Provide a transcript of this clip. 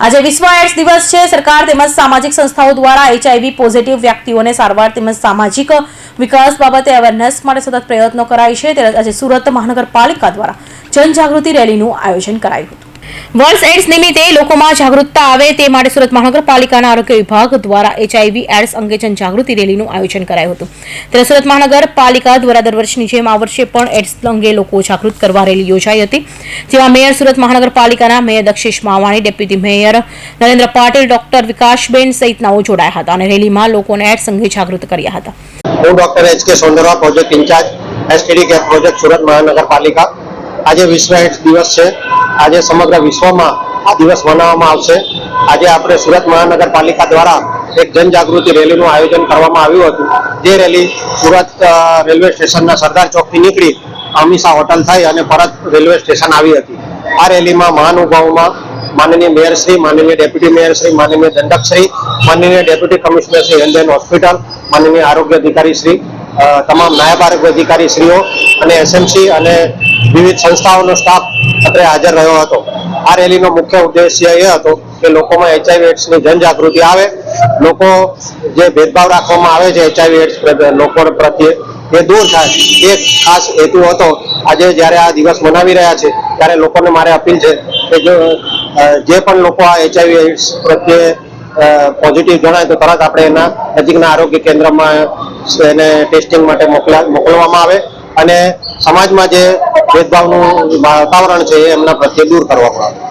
આજે વિશ્વ એડ્સ દિવસ છે। સરકાર તેમજ સામાજિક સંસ્થાઓ દ્વારા HIV પોઝિટિવ વ્યક્તિઓને સારવાર તેમજ સામાજિક વિકાસ બાબતે અવેરનેસ માટે સતત પ્રયત્નો કરાય છે। ત્યારે આજે સુરત મહાનગરપાલિકા દ્વારા જનજાગૃતિ રેલીનું આયોજન કરાયું હતું। वर्ल्ड एड्स निमित्ते लोकोमां जागरूकता आवे ते माटे सूरत महानगरपालिकाना आरोग्य विभाग द्वारा HIV एड्स अंगे जनजागृति रेलीनुं आयोजन करायुं हतुं। त्यारे सूरत महानगरपालिका द्वारा दर वर्षनी जेम आ वर्षे पण एड्स अंगे लोको जागृत करवा रेली योजाई हती, जेमां मेयर सूरत महानगरपालिकाना mayor Dakshesh Mavani, deputy mayor Narendra Patil, doctor Vikasben सहितनाओ जोडाया हता अने रेलीमां लोकोने एड्स अंगे जागृत कर्या हता। હું doctor HK Sondarva, project in charge STD care project Surat મહાનગરપાલિકા। આજે વિશ્વ એડ્સ દિવસ છે। આજે સમગ્ર વિશ્વમાં આ દિવસ મનાવવામાં આવશે। આજે આપણે સુરત મહાનગરપાલિકા દ્વારા એક જનજાગૃતિ રેલીનું આયોજન કરવામાં આવ્યું હતું। જે રેલી સુરત રેલવે સ્ટેશનના સરદાર ચોકથી નીકળી અમીષા હોટલ થઈ અને પરત રેલવે સ્ટેશન આવી હતી। આ રેલીમાં મહાનુભાવોમાં माननीय मेयर श्री, माननीय डेप्यूटी मेयर श्री, माननीय दंडक श्री, माननीय deputy commissioner Shri health and hospital, माननीय आरोग्य अधिकारी श्री, तमाम नायब आरोग्य अधिकारी श्रीओ અને એસએમસી અને વિવિધ સંસ્થાઓનો સ્ટાફ અત્રે હાજર રહ્યો હતો। આ રેલીનો મુખ્ય ઉદ્દેશ્ય એ હતો કે લોકોમાં HIV એડ્સની જનજાગૃતિ આવે, લોકો જે ભેદભાવ રાખવામાં આવે છે HIV એડ્સ લોકો પ્રત્યે એ દૂર થાય, એ ખાસ હેતુ હતો। આજે જ્યારે આ દિવસ મનાવી રહ્યા છે ત્યારે લોકોને મારે અપીલ છે કે જો જે પણ લોકો આ HIV એડ્સ પ્રત્યે પોઝિટિવ જણાય તો તરત આપણે એના નજીકના આરોગ્ય કેન્દ્રમાં એને ટેસ્ટિંગ માટે મોકલવામાં આવે અને સમાજમાં જે ભેદભાવનું વાતાવરણ છે એ એમના પ્રત્યે દૂર કરવામાં આવે।